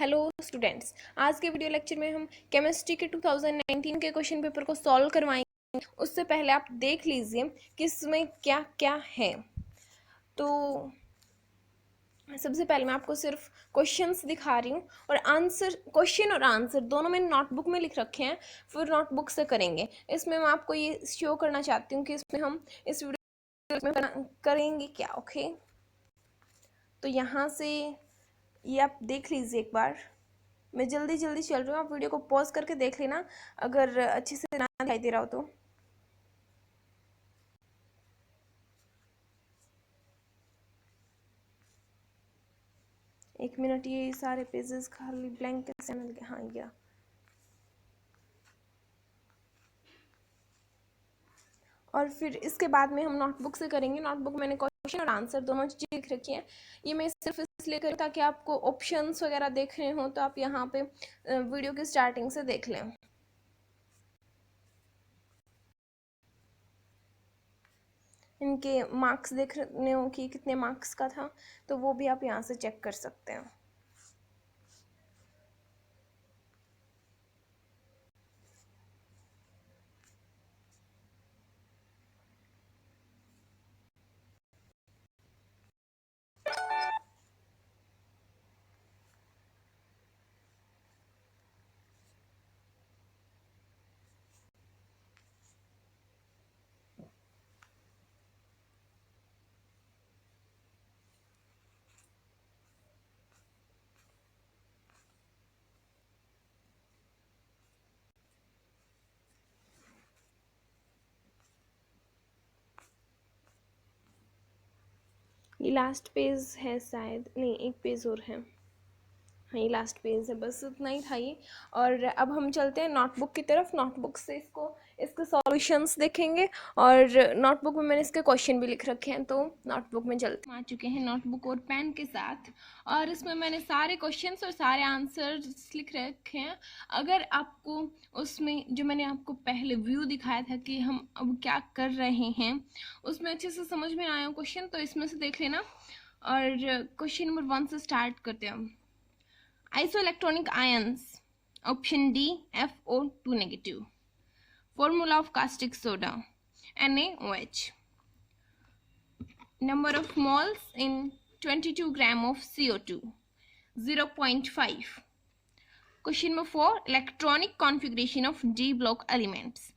Hello students, आज के video lecture में हम केमिस्ट्री के 2019 के क्वेश्चन पेपर को सॉल्व करवाएंगे। उससे पहले आप देख लीजिए कि इसमें क्या क्या है। तो सबसे पहले मैं आपको सिर्फ क्वेश्चंस दिखा रही हूँ और आंसर, क्वेश्चन और आंसर दोनों मैंने नोटबुक में लिख रखे हैं, फिर नोटबुक से करेंगे। इसमें मैं आपको ये शो करना चाहती हूँ कि इसमें हम इस वीडियो में करेंगे क्या। ओके, तो यहाँ से ये आप देख लीजिए एक बार। मैं जल्दी जल्दी चल रही हूँ, आप वीडियो को पॉज करके देख लेना अगर अच्छे से ना दिखाई दे रहा हो तो। एक मिनट, ये सारे पेजेस खाली ब्लैंक कैसे मिल गए। हाँ, ये और फिर इसके बाद में हम नोटबुक से करेंगे। नोटबुक मैंने क्वेश्चन और आंसर दोनों चीज़ लिख रखी हैं। ये मैं सिर्फ इसलिए करूँ ताकि आपको ऑप्शंस वगैरह देख रहे हो तो आप यहाँ पे वीडियो की स्टार्टिंग से देख लें। इनके मार्क्स देख रहे हो कि कितने मार्क्स का था, तो वो भी आप यहाँ से चेक कर सकते हैं। ये लास्ट पेज है शायद, नहीं एक पेज और है। हाँ, ये लास्ट पेज है, बस इतना ही था ये। और अब हम चलते हैं नोटबुक की तरफ। नोटबुक से इसके सॉल्यूशंस देखेंगे और नोटबुक में मैंने इसके क्वेश्चन भी लिख रखे हैं। तो नोटबुक में चलते आ चुके हैं नोटबुक और पेन के साथ, और इसमें मैंने सारे क्वेश्चंस और सारे आंसर्स लिख रखे हैं। अगर आपको उसमें जो मैंने आपको पहले व्यू दिखाया था कि हम अब क्या कर रहे हैं, उसमें अच्छे से समझ में आया क्वेश्चन, तो इसमें से देख लेना। और क्वेश्चन नंबर 1 से स्टार्ट करते हैं हम। Isoelectronic ions, option D, FO2 negative. Formula of caustic soda, NaOH. Number of moles in 22 gram of CO2, 0.5. Question number 4, electronic configuration of D block elements.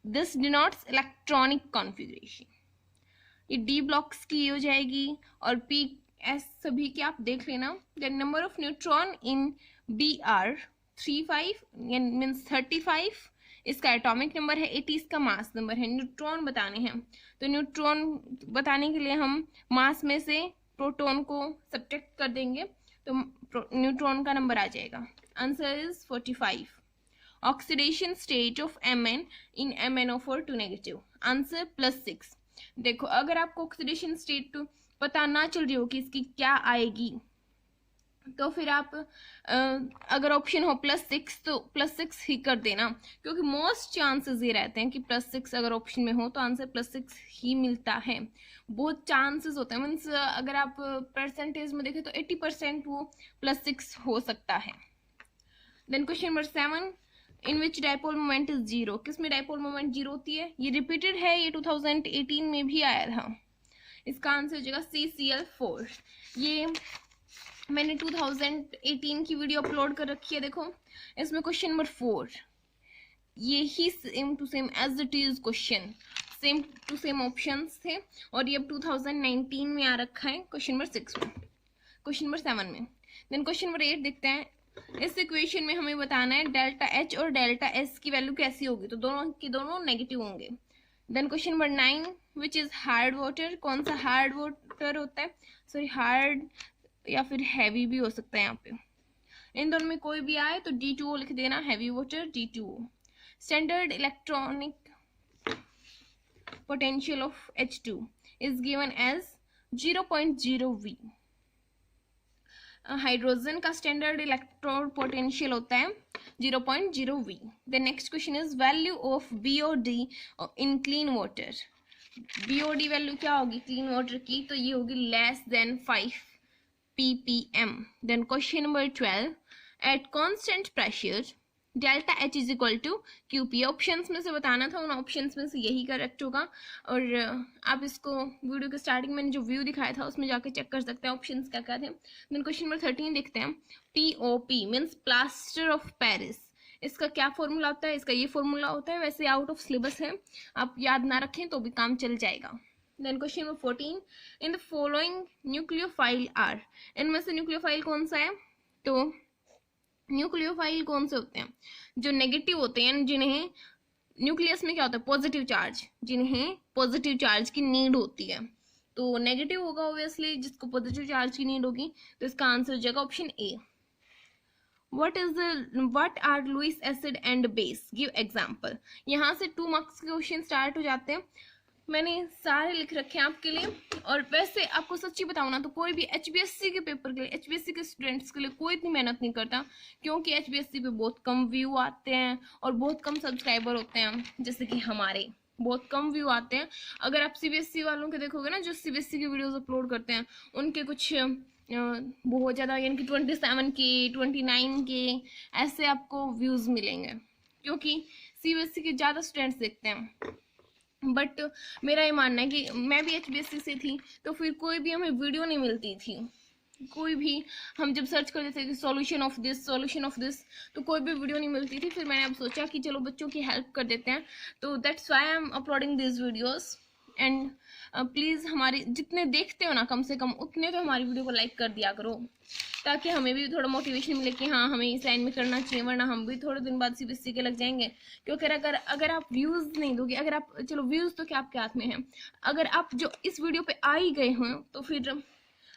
This denotes electronic configuration. ये D blocks की हो जाएगी और P S सभी के आप देख लेना। Then number of neutron in Br 35 means 35, इसका एटॉमिक नंबर है 80, इसका मास नंबर है। न्यूट्रॉन बताने हैं, तो न्यूट्रॉन बताने के लिए हम मास में से प्रोटॉन को सब्ट्रैक्ट कर देंगे तो न्यूट्रॉन का नंबर आ जाएगा। Answer is 45। Oxidation state of Mn in MnO4 negative, answer +6। देखो, अगर आपको ऑक्सीडेशन स्टेट पता ना चल रही हो कि इसकी क्या आएगी, तो फिर आप अगर ऑप्शन हो +6 तो +6 ही कर देना, क्योंकि मोस्ट चांसेस ये रहते हैं कि +6 अगर ऑप्शन में हो तो आंसर +6 ही मिलता है। बहुत चांसेस होते हैं, मीन्स अगर आप परसेंटेज में देखें तो 80% वो +6 हो सकता है। Then question number 7, in which dipole moment is 0। किसमें डायपोल मोमेंट 0 होती है? ये रिपीटेड है, ये 2018 में भी आया था। इसका आंसर हो जाएगा CCl4। ये मैंने 2018 की वीडियो अपलोड कर रखी है, देखो। इसमें क्वेश्चन नंबर 4 ये ही same to same as it is question, same to same options थे, और ये अब 2019 में आ रखा है क्वेश्चन नंबर 6 में, क्वेश्चन नंबर 7 में। देन क्वेश्चन नंबर 8 देखते हैं। इस इक्वेशन में हमें बताना है डेल्टा H और डेल्टा S की वैल्यू कैसी होगी, तो दोनों की दोनों नेगेटिव होंगे। Then question number 9, which is hard water. कौन सा हार्ड वाटर होता है? सॉरी, हार्ड या फिर हैवी भी हो सकता है। यहाँ पे इन दोनों में कोई भी आए तो D2O लिख देना, heavy water D2O। Standard electronic potential of H2 is given as 0.0 V। Hydrogen का स्टैंडर्ड इलेक्ट्रोड पोटेंशियल होता है 0.0 V। The next question is value of BOD in clean water. BOD value क्या होगी क्लीन वाटर की? तो ये होगी less than 5 ppm। Then question number 12, at constant pressure delta H is equal to Q P. Options में से बताना था, उन ऑप्शंस में से यही करेक्ट होगा। और आप इसको वीडियो के स्टार्टिंग में जो व्यू दिखाया था उसमें जाके चेक कर सकते हैं ऑप्शंस क्या क्या थे। देन क्वेश्चन नंबर 13 देखते हैं। POP means plaster of Paris, इसका क्या फॉर्मूला होता है? इसका ये फॉर्मूला होता है, वैसे आउट ऑफ सिलेबस है, आप याद ना रखें तो भी काम चल जाएगा। Then question number 14, in the following nucleophile are, इनमें से न्यूक्लियोफाइल कौन सा है? तो न्यूक्लियोफाइल कौन से होते हैं? जो नेगेटिव होते हैं, जिन्हें न्यूक्लियस में क्या होता है? पॉजिटिव चार्ज, जिन्हें पॉजिटिव चार्ज की नीड होती है। तो नेगेटिव होगा ऑब्वियसली, जिसको पॉजिटिव चार्ज की नीड होगी, तो इसका आंसर हो जाएगा option A. what are Lewis acid and base? give example। यहाँ से 2 मार्क्स के क्वेश्चन स्टार्ट हो जाते हैं। मैंने सारे लिख रखे हैं आपके लिए। और वैसे आपको सच्ची बताऊँ ना तो कोई भी HBSC के पेपर के लिए, HBSC के स्टूडेंट्स के लिए कोई इतनी मेहनत नहीं करता, क्योंकि HBSC पे बहुत कम व्यू आते हैं और बहुत कम सब्सक्राइबर होते हैं। जैसे कि हमारे बहुत कम व्यू आते हैं। अगर आप CBSE वालों के देखोगे ना, जो CBSE की वीडियोस अपलोड करते हैं, उनके कुछ बहुत ज़्यादा, यानी कि 27 के 29 के ऐसे आपको व्यूज़ मिलेंगे, क्योंकि CBSE के ज़्यादा स्टूडेंट्स देखते हैं। बट मेरा ये मानना है कि मैं भी HBSC से थी, तो फिर कोई भी हमें वीडियो नहीं मिलती थी। कोई भी हम जब सर्च करते थे कि सॉल्यूशन ऑफ दिस, तो कोई भी वीडियो नहीं मिलती थी। फिर मैंने अब सोचा कि चलो बच्चों की हेल्प कर देते हैं, तो that's why I am uploading this videos. And please हमारी जितने देखते हो ना, कम से कम उतने तो हमारी वीडियो को लाइक कर दिया करो, ताकि हमें भी थोड़ा मोटिवेशन मिले कि हाँ हमें इस लाइन में करना चाहिए, वरना हम भी थोड़े दिन बाद CBSE के लग जाएंगे। क्योंकि अगर आप व्यूज़ नहीं दोगे, अगर आप, चलो व्यूज़ तो क्या आपके हाथ में है, अगर आप जो इस वीडियो पे आ ही गए हों, तो फिर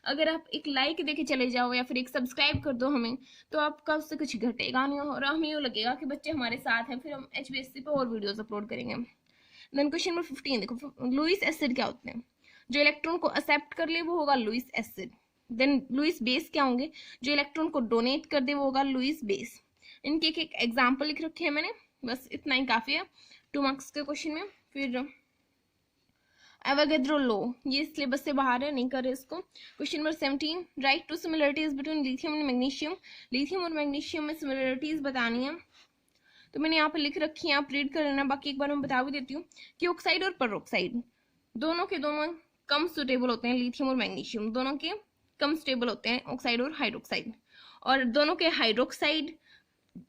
अगर आप एक लाइक देके चले जाओ या फिर एक सब्सक्राइब कर दो हमें, तो आपका उससे कुछ घटेगा नहीं और हमें यूँ लगेगा कि बच्चे हमारे साथ हैं, फिर हम HBSC पे और वीडियोज़ अपलोड करेंगे। देन क्वेश्चन नंबर 15 देखो, लुईस एसिड क्या होते हैं? जो इलेक्ट्रॉन को एक्सेप्ट कर ले वो होगा Lewis acid. Then Lewis base क्या होंगे? जो इलेक्ट्रॉन को डोनेट कर दे वो होगा लुईस बेस। इनके एक एग्जाम्पल लिख रखे हैं मैंने, बस इतना ही काफ़ी है 2 मार्क्स के क्वेश्चन में। फिर एवोगैड्रो लॉ, ये सिलेबस से बाहर है, नहीं करे इसको। Question number 17, write to similarities between lithium and magnesium. Lithium और मैग्नीशियम में सिमिलरिटीज बतानी है, तो मैंने यहाँ पे लिख रखी है, आप रीड कर लेना। बाकी एक बार मैं बता भी देती हूँ कि ऑक्साइड और पेरोक्साइड दोनों के दोनों कम सुटेबल होते हैं। लिथियम और मैग्नीशियम दोनों के कम स्टेबल होते हैं, ऑक्साइड और हाइड्रोक्साइड। और दोनों के हाइड्रोक्साइड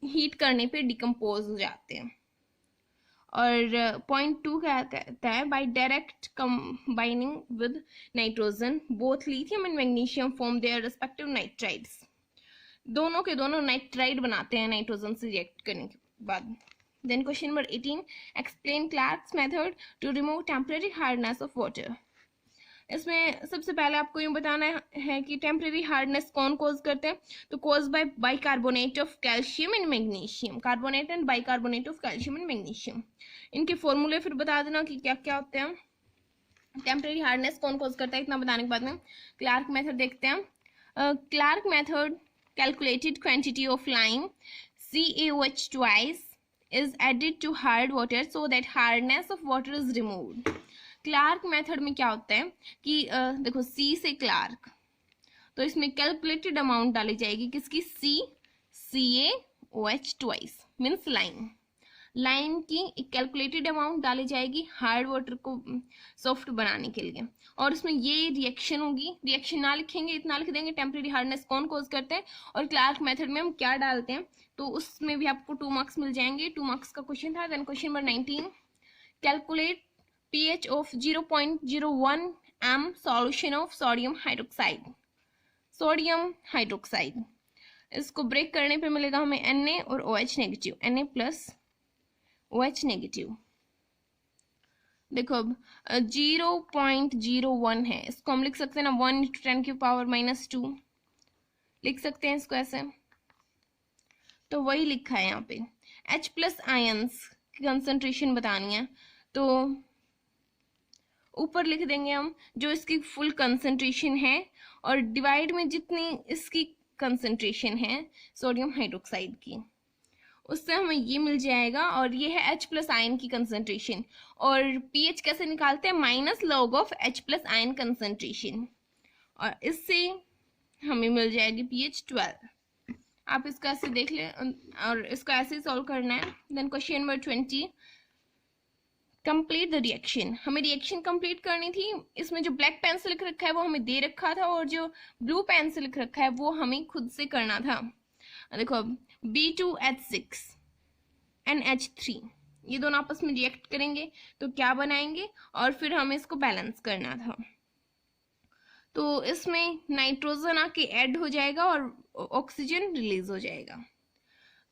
हीट करने पे डिकम्पोज हो जाते हैं। और पॉइंट 2 क्या कहता है? By direct combining with nitrogen both lithium and magnesium form their respective nitrides. दोनों के दोनों नाइट्राइड बनाते हैं नाइट्रोजन से रिएक्ट करने के बाद। Then question number 18, explain Clark's method to remove temporary hardness of water. इसमें सबसे पहले आपको यूँ बताना है कि टेम्परेरी हार्डनेस कौन कॉज करते हैं? तो cause by bicarbonate of calcium and magnesium, carbonate and bicarbonate of calcium and magnesium. इनके फॉर्मूले फिर बता देना कि क्या क्या होते हैं। टेम्परेरी हार्डनेस कौन कॉज करता है, इतना बताने के बाद में क्लार्क मेथड देखते हैं। Clark method calculated quantity of lime CaOH twice is added to hard water so that hardness of water is removed। Clark method में क्या होता है कि देखो C से क्लार्क, तो इसमें कैलकुलेटेड अमाउंट डाली जाएगी किसकी? CaOH twice मीन्स लाइम की एक कैलकुलेटेड अमाउंट डाली जाएगी हार्ड वाटर को सॉफ्ट बनाने के लिए। और उसमें ये रिएक्शन होगी, रिएक्शन ना लिखेंगे, इतना लिख देंगे टेम्परेरी हार्डनेस कौन कॉज करते हैं और क्लार्क मेथड में हम क्या डालते हैं, तो उसमें भी आपको 2 मार्क्स मिल जाएंगे। 2 मार्क्स का क्वेश्चन था। Then question number 19, calculate pH of 0.01 m solution of sodium hydroxide. Sodium hydroxide, इसको ब्रेक करने पे मिलेगा हमें Na और OH negative, Na plus OH negative. देखो अब 0.01 है, इसको हम लिख सकते हैं ना 1 × 10⁻⁻2 लिख सकते हैं इसको ऐसे। तो वही लिखा है यहाँ पे। H+ आयंस की कंसंट्रेशन बतानी है, तो ऊपर लिख देंगे हम जो इसकी फुल कंसंट्रेशन है और डिवाइड में जितनी इसकी कंसंट्रेशन है सोडियम हाइड्रोक्साइड की, उससे हमें ये मिल जाएगा। और ये है H+ आयन की कंसंट्रेशन। और pH कैसे निकालते हैं? -log of H+ ion concentration, और इससे हमें मिल जाएगी pH 12। आप इसको ऐसे देख लें और इसको ऐसे ही सॉल्व करना है। Then question number 20, complete the reaction. हमें रिएक्शन कंप्लीट करनी थी। इसमें जो ब्लैक पेन से लिख रखा है वो हमें दे रखा था और जो ब्लू पेन से लिख रखा है वो हमें खुद से करना था। देखो अब B2H6 NH3 ये दोनों आपस में रिएक्ट करेंगे तो क्या बनाएंगे और फिर हमें इसको बैलेंस करना था। तो इसमें नाइट्रोजन आके ऐड हो जाएगा और ऑक्सीजन रिलीज हो जाएगा।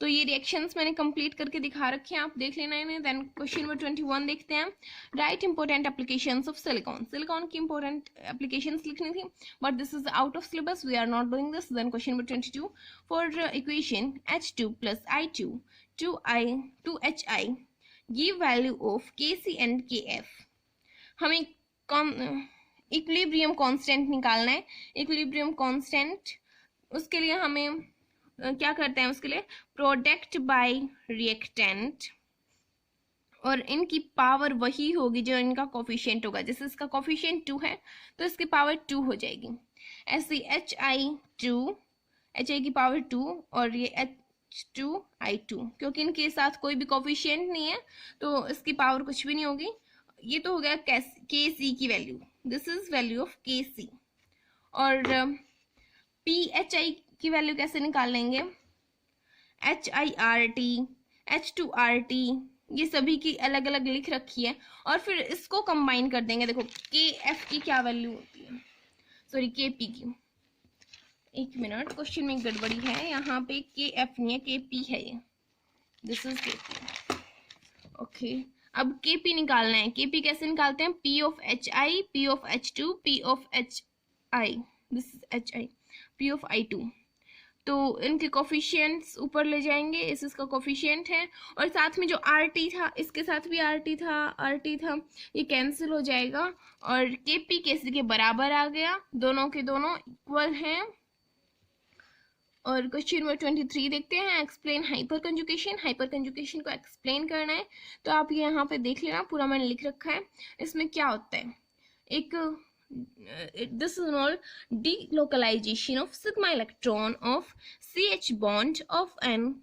तो ये रिएक्शंस मैंने कंप्लीट करके दिखा रखे हैं, आप देख लेना इन्हें। देन क्वेश्चन नंबर 21 देखते हैं। Write important applications of silicon. Silicon की इंपॉर्टेंट एप्लीकेशंस लिखनी थी but this is out of syllabus, we are not doing this. Then question number 22, for equation H2 + I2 2HI give value of Kc and Kf। हमें equilibrium constant निकालना है। Equilibrium constant, उसके लिए हमें क्या करते हैं, उसके लिए प्रोडक्ट बाय रिएक्टेंट और इनकी पावर वही होगी जो इनका कोफिशिएंट होगा। जैसे इसका कोफिशिएंट 2 है तो इसकी पावर 2 हो जाएगी। ऐसे HI की पावर 2 और ये H2I2, क्योंकि इनके साथ कोई भी कोफिशिएंट नहीं है तो इसकी पावर कुछ भी नहीं होगी। ये तो हो गया Kc की value, this is value of Kc। और PHI की वैल्यू कैसे निकाल लेंगे, HIRT H2RT ये सभी की अलग अलग लिख रखी है और फिर इसको कंबाइन कर देंगे। देखो KF की क्या वैल्यू होती है, सॉरी KP की। एक मिनट, क्वेश्चन में गड़बड़ी है, यहाँ पे KF नहीं है KP है, ये दिस इज KP। ओके, अब KP निकालना है। KP कैसे निकालते हैं, P of HI, P of H2, P of HI, this is HI, P of I2। तो इनके कोफिशिएंट्स ऊपर ले जाएंगे, इस इसका कोफिशिएंट है और साथ में जो RT था इसके साथ भी RT था, ये कैंसिल हो जाएगा और KP KC के बराबर आ गया, दोनों के दोनों इक्वल हैं। और क्वेश्चन नंबर 23 देखते हैं। Explain hyper conjugation. Hyper conjugation को एक्सप्लेन करना है तो आप ये यहाँ पे देख लेना, पूरा मैंने लिख रखा है। इसमें क्या होता है, एक this is called delocalization of sigma electron of CH bond of an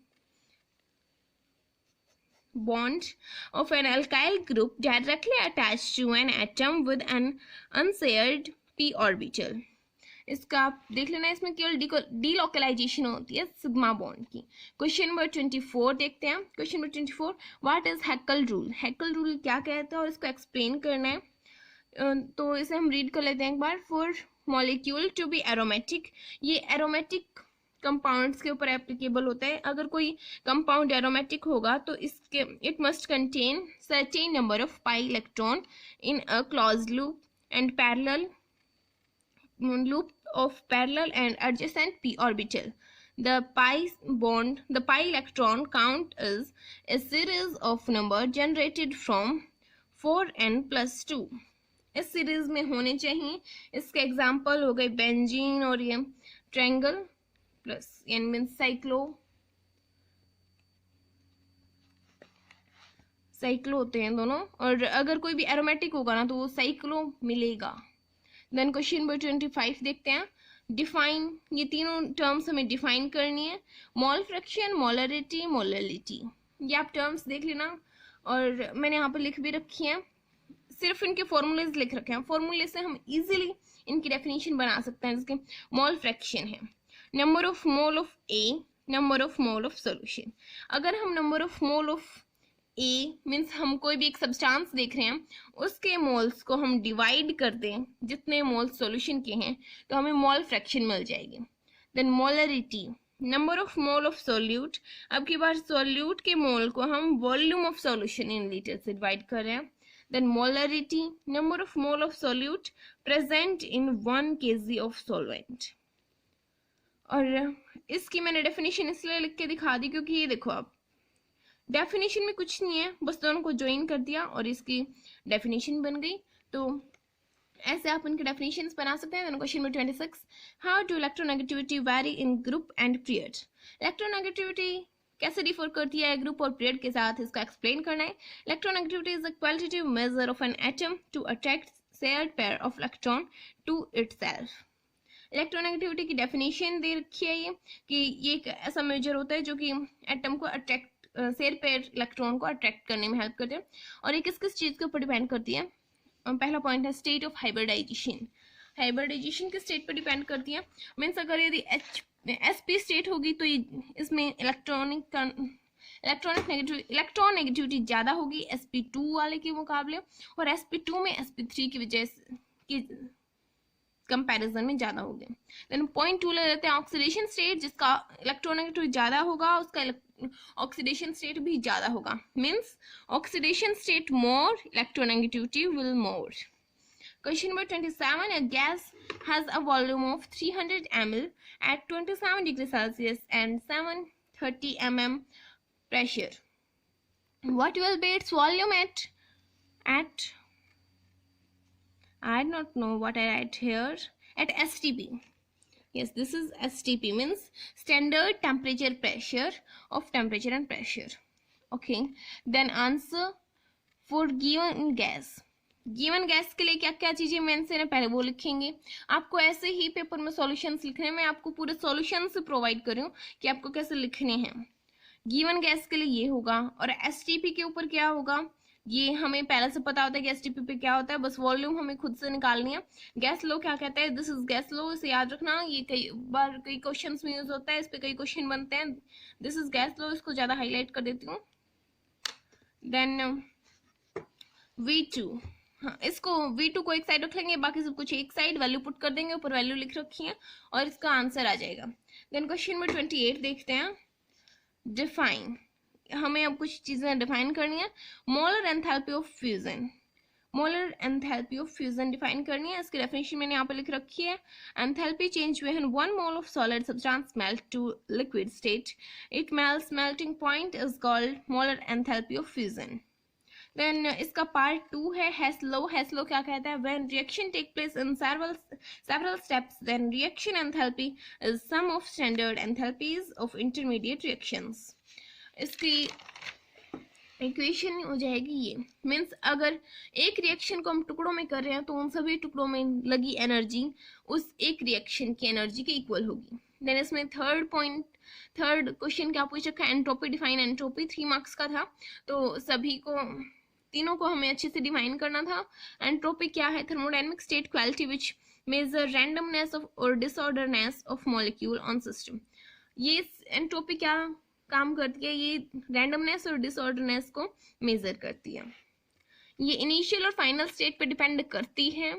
alkyl group directly attached to an atom with an unshared p orbital। इसका आप देख लेना, इसमें केवल डीलोकलाइजेशन होती है सिग्मा बॉन्ड की। क्वेश्चन नंबर 24 देखते हैं। Question number 24, what is Hückel rule. Hückel rule क्या कहता है और इसको एक्सप्लेन करना है। तो इसे हम रीड कर लेते हैं एक बार। For molecule to be aromatic, ये एरोमेटिक कंपाउंड्स के ऊपर एप्लीकेबल होता है। अगर कोई कंपाउंड एरोमेटिक होगा तो इसके it must contain certain number of pi electron in a closed loop and parallel loop of parallel and adjacent p orbital. The pi electron count is a series of number generated from 4n plus 2। इस series में होने चाहिए। इसके example हो गए benzene और ये triangle plus n means cyclo होते हैं दोनों। और अगर कोई भी एरोमेटिक होगा ना तो वो साइक्लो मिलेगा। देन क्वेश्चन नंबर 25 देखते हैं। डिफाइन, ये तीनों टर्म्स हमें डिफाइन करनी है। मोल फ्रैक्शन, मोलरिटी, मोललिटी, ये आप टर्म्स देख लेना और मैंने यहाँ पर लिख भी रखी हैं। सिर्फ इनके फॉर्मूलेज लिख रखे हैं, फॉर्मूले से हम इजीली इनकी डेफिनेशन बना सकते हैं। जिसके मोल फ्रैक्शन है number of mole of A, number of mole of solution. अगर हम number of mole of A means हम कोई भी एक सब्सटेंस देख रहे हैं उसके मोल्स को हम डिवाइड कर दें जितने मोल सॉल्यूशन के हैं तो हमें मोल फ्रैक्शन मिल जाएगी। Then molarity, number of mole of solute. अब की बार सोल्यूट के मोल को हम volume of solution in litre से डिवाइड कर रहे हैं। Then molarity, number of mole of solute present in 1 kg of solvent. और इसकी मैंने डेफिनेशन इसलिए लिख के दिखा दी क्योंकि ये देखो आप डेफिनेशन में कुछ नहीं है, बस दोनों को ज्वाइन कर दिया और इसकी डेफिनेशन बन गई। तो ऐसे आप इनके डेफिनेशंस बना सकते हैं। Question number 26, how do electronegativity very in group and period. Electronegativity कैसे डिफर करती है ग्रुप और पीरियड के साथ, इसका एक्सप्लेन करना है। Electronegativity is a qualitative measure of an atom to attract shared pair of electron to itself. Electronegativity की डेफिनेशन दे रखी है ये कि ये एक ऐसा मेजर होता है जो कि एटम को अट्रैक्ट सेल पे इलेक्ट्रॉन को अट्रैक्ट करने में हेल्प करते हैं। और ये किस किस चीज़ के ऊपर डिपेंड करती है? पहला पॉइंट है स्टेट ऑफ हाइब्रिडाइजेशन। हाइब्रिडाइजेशन के स्टेट पर डिपेंड करती है। मीन्स अगर यदि sp स्टेट होगी तो इसमें इलेक्ट्रॉन नेगेटिविटी ज़्यादा होगी sp2 वाले के मुकाबले, और sp2 में sp3 की वजह की कंपैरिजन में ज़्यादा होगी। देन पॉइंट 2 ले लेते हैं ऑक्सीडेशन स्टेट, जिसका इलेक्ट्रोनेगेटिविटी ज़्यादा होगा उसका ऑक्सीडेशन स्टेट भी ज़्यादा होगा। Means oxidation state more, electronegativity will more. Question number 27. A gas has a volume of 300 ml at 27 degrees Celsius and 730 mm pressure. What will be its volume at I do not know what I write here. At STP. Yes, this is STP, means standard temperature pressure of temperature and pressure. Okay. Then answer for given gas. Given gas के लिए क्या क्या चीज़ें mention है पहले वो लिखेंगे। आपको ऐसे ही पेपर में सॉल्यूशंस लिखने में आपको पूरे सॉल्यूशंस प्रोवाइड कर रही हूँ कि आपको कैसे लिखने हैं। गिवन गैस के लिए ये होगा, और एसटीपी के ऊपर क्या होगा ये हमें पहले से पता होता है कि एसटीपी पे क्या होता है, बस वॉल्यूम हमें खुद से निकालनी है। गैस लो क्या कहता है? दिस इज गैस लो, इसे याद रखना, ये कई बार कई क्वेश्चन में यूज होता है, इस पे कई क्वेश्चन बनते हैं। दिस इज गैस लो, इसको ज्यादा हाईलाइट कर देती हूँ। देन V2, हाँ इसको V2 को एक साइड रख लेंगे, बाकी सब कुछ एक साइड, वैल्यू पुट कर देंगे, ऊपर वैल्यू लिख रखी है और इसका आंसर आ जाएगा। देन क्वेश्चन नंबर 28 देखते हैं। डिफाइन, हमें अब कुछ चीजें डिफाइन करनी है। Molar enthalpy of fusion, molar enthalpy of fusion define करनी है। इसकी डेफिनेशन मैंने यहाँ पे लिख रखी है। Enthalpy change when 1 mole of solid substance melt to liquid state, it melts, melting point is called molar enthalpy of fusion. Then इसका पार्ट 2 है हेस्लो। हेस्लो क्या कहता है? When reaction take place in several steps, then reaction enthalpy is sum of standard enthalpies of intermediate reactions. इसकी equation हो जाएगी ये। Means अगर एक रिएक्शन को हम टुकड़ों में कर रहे हैं तो उन सभी टुकड़ों में लगी एनर्जी उस एक रिएक्शन की एनर्जी के इक्वल होगी। देन इसमें थर्ड क्वेश्चन क्या पूछ रखा है? Entropy define. एंट्रोपी 3 मार्क्स का था, तो सभी को तीनों को हमें अच्छे से डिफाइन करना था। एंट्रोपी क्या है? Thermodynamic state quality which measure randomness of और disorderness of molecule on system. ये एंट्रोपी क्या काम करती है? ये रैंडमनेस और डिसऑर्डरनेस को मेजर करती है। ये इनिशियल और फाइनल स्टेट पे डिपेंड करती है।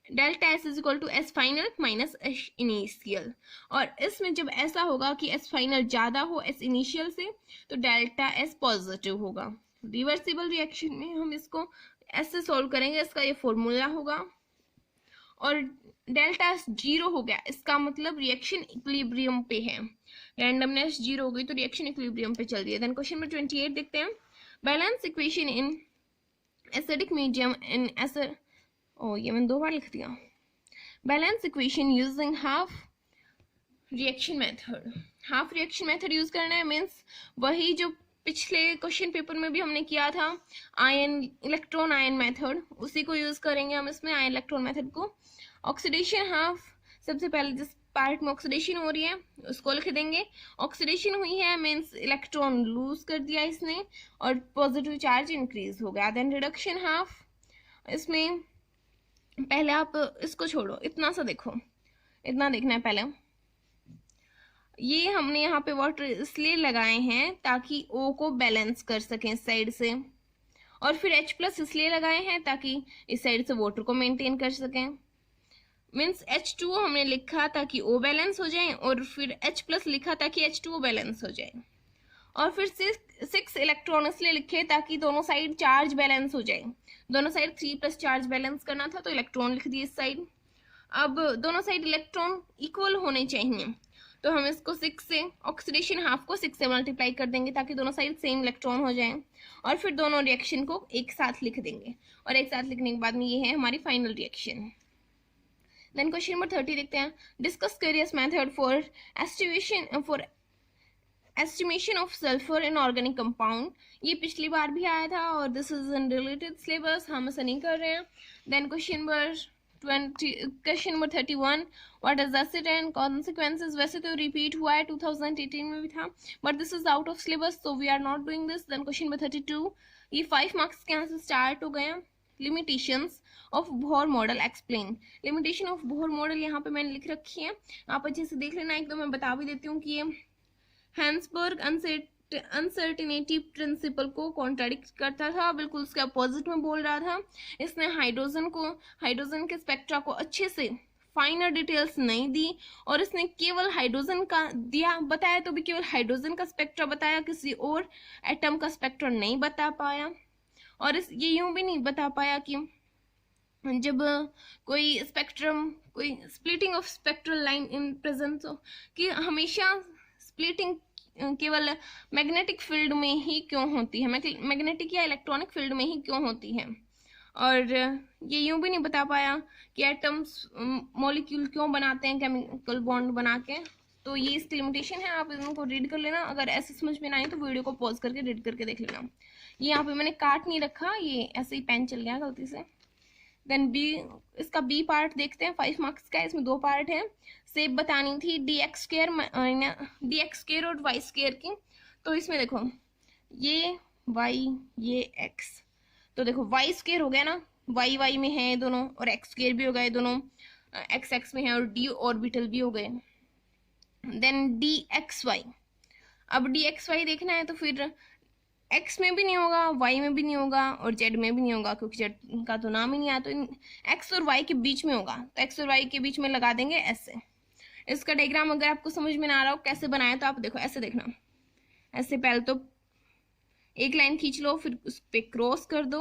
Delta S is equal to S final minus S initial, और इसमें जब ऐसा होगा कि एस फाइनल ज़्यादा हो एस इनिशियल से तो डेल्टा एस पॉजिटिव होगा। रिवर्सिबल रिएक्शन में हम इसको ऐसे सोल्व करेंगे, इसका ये फॉर्मूला होगा। और डेल्टा एस 0 हो गया, इसका मतलब रिएक्शन इक्विलिब्रियम पे है। रैंडमनेस 0 हो गई तो रिएक्शन इक्विलिब्रियम पे चल रही है। देन क्वेश्चन नंबर 28 देखते हैं। Balance equation in acidic medium in acid, ये मैंने 2 बार लिख दिया। Balance equation using half reaction method. Half reaction method use करना है, मीन्स वही जो पिछले क्वेश्चन पेपर में भी हमने किया था, इलेक्ट्रॉन आयन मेथड, उसी को यूज करेंगे हम इसमें, आयन इलेक्ट्रॉन मेथड को। ऑक्सीडेशन हाफ, सबसे पहले जिस पार्ट में ऑक्सीडेशन हो रही है उसको लिख देंगे। ऑक्सीडेशन हुई है मीन्स इलेक्ट्रॉन लूज कर दिया इसने और पॉजिटिव चार्ज इंक्रीज हो गया। देन रिडक्शन हाफ, इसमें पहले आप इसको छोड़ो, इतना सा देखो, इतना देखना है पहले। ये हमने यहाँ पे वाटर इसलिए लगाए हैं ताकि O को बैलेंस कर सकें इस साइड से, और फिर H+ इसलिए लगाए हैं ताकि इस साइड से वाटर को मेंटेन कर सकें। मीन्स H2O हमने लिखा ताकि O बैलेंस हो जाए, और फिर H+ लिखा ताकि H2O बैलेंस हो जाए, और फिर 6 इलेक्ट्रॉन इसलिए लिखे ताकि दोनों साइड चार्ज बैलेंस हो जाए। दोनों साइड 3+ चार्ज बैलेंस करना था तो इलेक्ट्रॉन लिख दिए इस साइड। अब दोनों साइड इलेक्ट्रॉन इक्वल होने चाहिए तो हम इसको 6 से, ऑक्सीडेशन हाफ को 6 से मल्टीप्लाई कर देंगे ताकि दोनों साइड सेम इलेक्ट्रॉन हो जाए, और फिर दोनों रिएक्शन को एक साथ लिख देंगे, और एक साथ लिखने के बाद में ये है हमारी final reaction. Then question number 30 देखते हैं। Discuss Carius method for estimation of sulphur in organic compound. ये पिछली बार भी आया था और this is in related syllabus, हम ऐसा नहीं कर रहे हैं। Then question number question number 31, what is acid and consequences. वैसे तो रिपीट हुआ है, 2018 में भी था, but this is out of syllabus, so we are not doing this. Then question number 32, ये 5 मार्क्स के यहाँ से स्टार्ट हो गए। Limitations of Bohr model explain. Limitation of Bohr model यहाँ पे मैंने लिख रखी है, आप अच्छे से देख लेना। एक तो मैं बता भी देती हूँ कि ये हैंसबर्ग अनसर्टिनिटी प्रिंसिपल को कॉन्ट्राडिक्ट करता था, बिल्कुल उसके अपोजिट में बोल रहा था। इसने हाइड्रोजन के स्पेक्ट्रा को अच्छे से फाइनर डिटेल्स नहीं दी, और इसने केवल हाइड्रोजन का दिया, बताया तो भी केवल हाइड्रोजन का स्पेक्ट्रा बताया, किसी और एटम का स्पेक्ट्रा नहीं बता पाया। और ये यूं भी नहीं बता पाया कि जब कोई splitting of spectral line in presence हो, कि हमेशा स्प्लिटिंग केवल मैग्नेटिक फील्ड में ही क्यों होती है, मैग्नेटिक या इलेक्ट्रॉनिक फील्ड में ही क्यों होती है। और ये यूं भी नहीं बता पाया कि एटम्स मॉलिक्यूल क्यों बनाते हैं केमिकल बॉन्ड बना के। तो ये इसकी लिमिटेशन है, आप इनको रीड कर लेना। अगर ऐसे समझ में ना आए तो वीडियो को पॉज करके रीड करके देख लेना। ये यहाँ पे मैंने काट नहीं रखा, ये ऐसे ही पेन चल गया गलती से। देन बी, इसका बी पार्ट देखते हैं, 5 मार्क्स का है, इसमें 2 पार्ट है। सेप बतानी थी dx स्क्वायर और y स्क्वायर की। तो इसमें देखो ये y ये x, तो देखो y स्क्वायर हो गया ना, y में है दोनों, और x स्क्वायर भी हो गए दोनों, x में है, और d ऑर्बिटल भी हो गए। देन dxy, अब dxy देखना है तो फिर x में भी नहीं होगा, y में भी नहीं होगा, और z में भी नहीं होगा, क्योंकि z का तो नाम ही नहीं आता। तो x और y के बीच में होगा, तो x और y के बीच में लगा देंगे ऐसे। इसका डायग्राम अगर आपको समझ में ना आ रहा हो कैसे बनाया, तो आप देखो ऐसे देखना, ऐसे पहले तो एक लाइन खींच लो, फिर उस पर क्रॉस कर दो,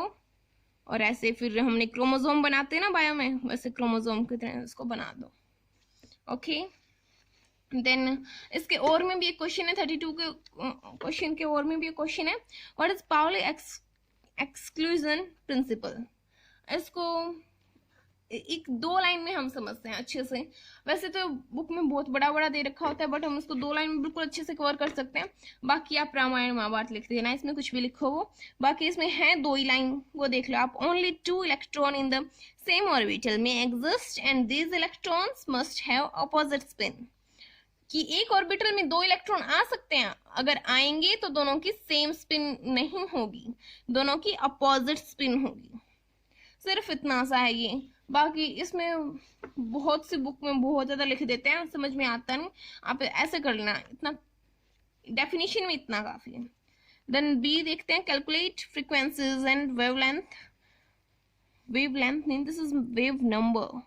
और ऐसे फिर हमने क्रोमोसोम बनाते हैं ना बायो में, वैसे क्रोमोसोम की तरह इसको बना दो। ओके, देन इसके और में भी एक क्वेश्चन है, 32 के क्वेश्चन के और में भी एक क्वेश्चन है, what is Pauli exclusion principle. इसको एक 2 लाइन में हम समझते हैं अच्छे से। वैसे तो बुक में बहुत बड़ा बड़ा दे रखा होता है, बट हम उसको 2 लाइन में बिल्कुल अच्छे से कवर कर सकते हैं। बाकी आप रामायण महाभारत लिख देना, इसमें कुछ भी लिखो वो, बाकी इसमें है 2 ही लाइन, वो देख लो आप। Only 2 electron in the same orbital में exist and these electrons must have opposite spin. कि एक ऑर्बिटल में 2 इलेक्ट्रॉन आ सकते हैं, अगर आएंगे तो दोनों की सेम स्पिन नहीं होगी, दोनों की अपोजिट स्पिन होगी। सिर्फ इतना सा है ये, बाकी इसमें बहुत सी बुक में बहुत ज्यादा लिख देते हैं, समझ में आता नहीं, आप ऐसे कर लेना, इतना डेफिनेशन में इतना काफी है। देन बी देखते हैं, कैलकुलेट फ्रीक्वेंसीज एंड वेवलेंथ नहीं, this is wave number,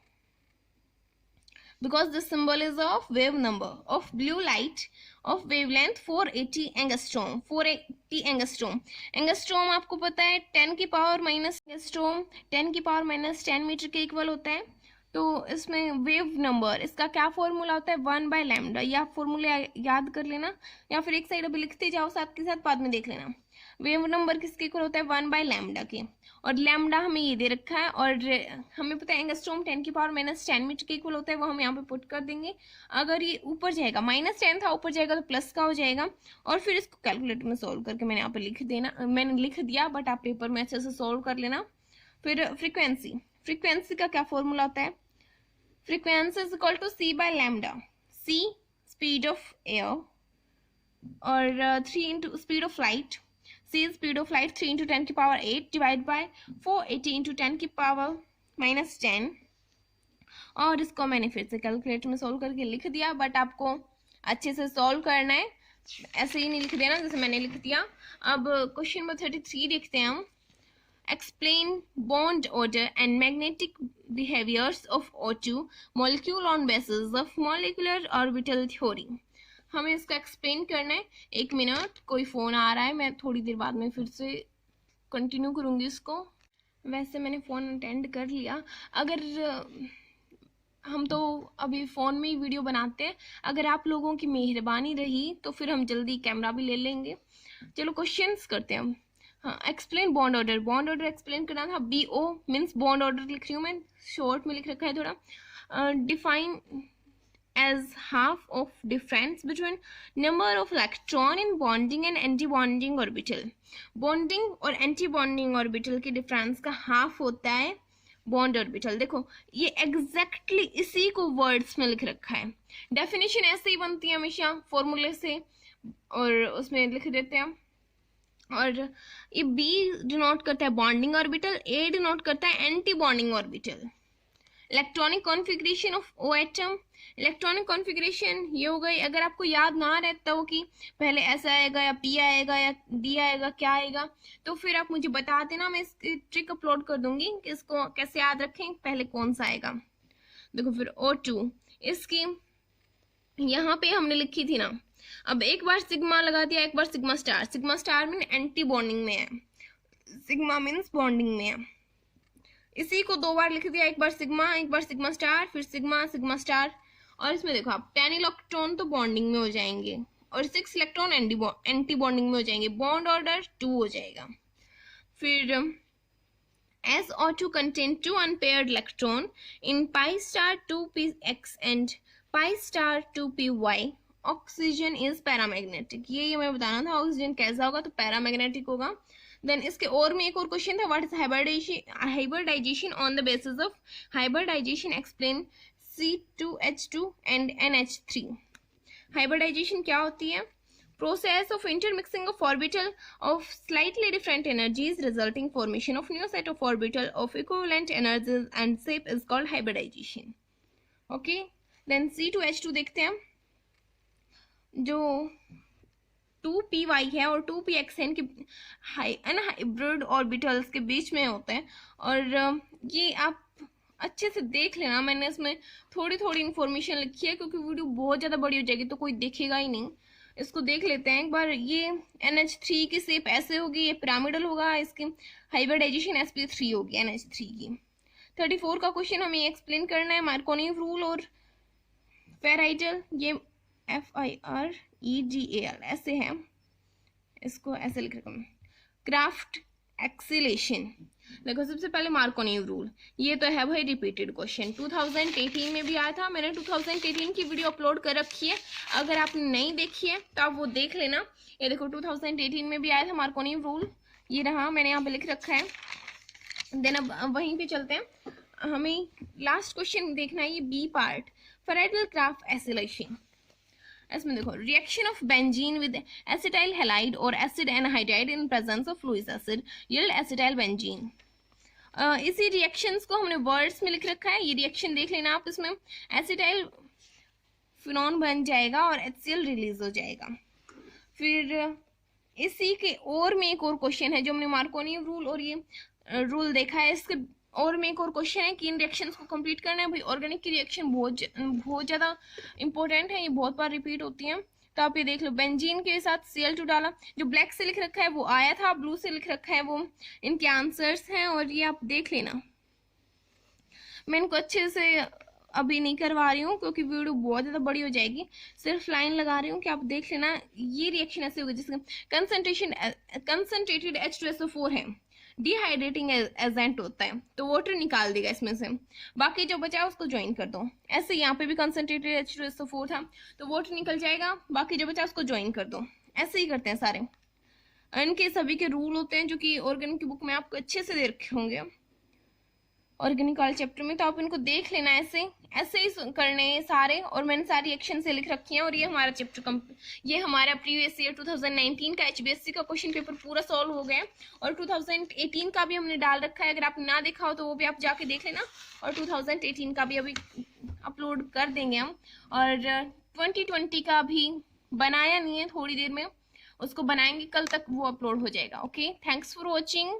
because this symbol is of wave number of blue light of wavelength 480 angstrom। 480 angstrom, angstrom आपको पता है 10 की पावर माइनस एंगस्ट्रोम 10 की पावर माइनस 10 मीटर के equal होता है। तो इसमें वेव नंबर, इसका क्या फॉर्मूला होता है, 1/λ। या फॉर्मूला याद कर लेना, या फिर एक साइड अभी लिखते जाओ साथ के साथ, बाद में देख लेना। वेव नंबर किसके इक्वल होता है, 1/λ के, और लैम्डा हमें ये दे रखा है, और हमें पता है एंगस्ट्रोम 10 की पावर माइनस 10 मीटर के इक्वल होता है, वो हम यहाँ पे पुट कर देंगे। अगर ये ऊपर जाएगा, -10 था, ऊपर जाएगा तो प्लस का हो जाएगा, और फिर इसको कैलकुलेटर में सोल्व करके मैंने यहाँ पे मैंने लिख दिया, बट आप पेपर में अच्छे से सोल्व कर लेना। फिर फ्रीक्वेंसी का क्या फॉर्मूला होता है, frequency is equal to c/λ। c speed of air, और 3 into speed of light, c speed of light 3 into 10 की पावर 8 डिवाइड बाय 480 इंटू 10 की पावर माइनस 10। और इसको मैंने फिर से कैलकुलेटर में सोल्व करके लिख दिया, बट आपको अच्छे से सोल्व करना है, ऐसे ही नहीं लिख देना जैसे मैंने लिख दिया। अब क्वेश्चन नंबर 33 देखते हैं हम, explain bond order and magnetic behaviours of O2 molecule on basis of molecular orbital theory. हमें इसको एक्सप्लेन करना है। 1 मिनट, कोई फ़ोन आ रहा है, मैं थोड़ी देर बाद में फिर से कंटिन्यू करूँगी इसको। वैसे मैंने फ़ोन अटेंड कर लिया, अगर हम तो अभी फ़ोन में ही वीडियो बनाते हैं, अगर आप लोगों की मेहरबानी रही तो फिर हम जल्दी कैमरा भी ले लेंगे। चलो क्वेश्चंस करते हैं हम। हाँ, एक्सप्लेन बॉन्ड ऑर्डर एक्सप्लेन करना था। BO मीन्स बॉन्ड ऑर्डर लिख रही हूँ मैं, शॉर्ट में लिख रखा है थोड़ा। Define as half of difference between number of electron in bonding and anti-bonding orbital। bonding और anti-bonding orbital के difference का half होता है बॉन्ड ऑर्बिटल। देखो ये एग्जैक्टली इसी को वर्ड्स में लिख रखा है। डेफिनेशन ऐसे ही बनती है हमेशा फॉर्मूले से, और उसमें लिख देते हैं। और ये बी डिनोट करता है बॉन्डिंग ऑर्बिटल, ए डिनोट करता है anti bonding orbital. Electronic configuration of O atom, electronic configuration ये हो गई। अगर आपको याद ना रहता हो कि पहले एस आएगा या पी आएगा या डी आएगा, क्या आएगा, तो फिर आप मुझे बता देना, मैं इसकी ट्रिक अपलोड कर दूंगी कि इसको कैसे याद रखें, पहले कौन सा आएगा। देखो फिर O2, इसकी यहाँ पे हमने लिखी थी ना, अब एक बार सिग्मा लगा दिया, एक बार sigma star. Sigma star mean anti bonding में है, सिग्मा मीन्स बॉन्डिंग में है। इसी को दो बार लिख दिया, एक बार सिग्मा स्टार, फिर सिग्मा सिग्मा स्टार। और इसमें देखो आप 10 इलेक्ट्रॉन तो बॉन्डिंग में हो जाएंगे और 6 इलेक्ट्रॉन एंटी बॉन्डिंग में हो जाएंगे, बॉन्ड ऑर्डर 2 हो जाएगा। फिर SO2 contain 2 unpaired electron in pi star 2px and pi star 2py. Oxygen is paramagnetic, ये मैं बताना था ऑक्सीजन कैसा होगा, तो पैरामैग्नेटिक होगा। देन इसके और में एक और क्वेश्चन था, what is hybridization on the basis of hybridization, explain C2H2 and NH3। Hybridization क्या होती है? Process of intermixing of orbital of slightly different energies resulting formation of new set of orbital of equivalent energies and shape is called hybridization. Okay, then C2H2 देखते हैं, जो 2py है और 2px है, इनके अनहाइब्रिड ऑर्बिटल्स के बीच में होते हैं। और ये आप अच्छे से देख लेना, मैंने इसमें थोड़ी थोड़ी इन्फॉर्मेशन लिखी है क्योंकि वीडियो बहुत ज़्यादा बड़ी हो जाएगी तो कोई देखेगा ही नहीं। इसको देख लेते हैं एक बार। ये NH3 की शेप ऐसे होगी, ये पिरामिडल होगा, इसकी हाइब्रिडाइजेशन sp3 होगी NH3 की। 34 का क्वेश्चन हमें एक्सप्लेन करना है, मार्कोनी रूल और फेराइडल, ये FIREGAL ऐसे है, इसको ऐसे लिख रखा है। क्राफ्ट एक्सीलेशन, देखो सबसे पहले मार्कोनी रूल, ये तो है भाई रिपीटेड क्वेश्चन, 2018 में भी आया था, मैंने 2018 की वीडियो अपलोड कर रखी है, अगर आपने नहीं देखी है तो आप वो देख लेना। ये देखो 2018 में भी आया था मार्कोनी रूल, ये रहा, मैंने यहाँ पे लिख रखा है। देन अब वहीं पे चलते हैं, हमें लास्ट क्वेश्चन देखना है, ये B part, Friedel Craft acylation. इसमें देखो reaction of benzene with acetyl halide और acid anhydride in presence of fluid acid yield acetyl benzene. इसी रिएक्शंस को हमने वर्ड्स में लिख रखा है, ये रिएक्शन देख लेना आप, इसमें एसिटाइल फिनॉन बन जाएगा और HCl रिलीज हो जाएगा। फिर इसी के और में एक और क्वेश्चन है जो हमने मार्कोनी रूल और ये रूल देखा है, इसके और में एक और क्वेश्चन है कि इन रिएक्शंस को कंप्लीट करना है। भाई ऑर्गेनिक की रिएक्शन बहुत ज़्यादा इंपॉर्टेंट है, ये बहुत बार रिपीट होती हैं, तो आप ये देख लो। बेंजीन के साथ Cl2 डाला, जो ब्लैक से लिख रखा है वो आया था, ब्लू से लिख रखा है वो इनके आंसर्स हैं, और ये आप देख लेना। मैं इनको अच्छे से अभी नहीं करवा रही हूँ क्योंकि वीडियो बहुत ज़्यादा बड़ी हो जाएगी, सिर्फ लाइन लगा रही हूँ कि आप देख लेना। ये रिएक्शन ऐसे होगी जिसका कंसनट्रेटेड H2SO4 है, डिहाइड्रेटिंग एजेंट होता है, तो वाटर निकाल देगा इसमें से, बाकी जो बचा है उसको ज्वाइन कर दो। ऐसे यहाँ पे भी कंसनट्रेटेड H2SO4 था तो वाटर निकल जाएगा, बाकी जो बचा उसको ज्वाइन कर दो। ऐसे ही करते हैं सारे, इनके सभी के रूल होते हैं जो कि ऑर्गेनिक की बुक में आपको अच्छे से दे रखे होंगे ऑर्गेनिक वाले चैप्टर में, तो आप इनको देख लेना। ऐसे ही करने सारे, और मैंने सारी रिएक्शन से लिख रखी हैं। और ये हमारा चैप्टर ये हमारा प्रीवियस ईयर 2019 का HBSC का क्वेश्चन पेपर पूरा सॉल्व हो गया, और 2018 का भी हमने डाल रखा है, अगर आपने ना देखा हो तो वो भी आप जाके देख लेना, और 2018 का भी अभी अपलोड कर देंगे हम, और 2020 का भी बनाया नहीं है, थोड़ी देर में उसको बनाएंगे, कल तक वो अपलोड हो जाएगा। Okay, thanks for watching.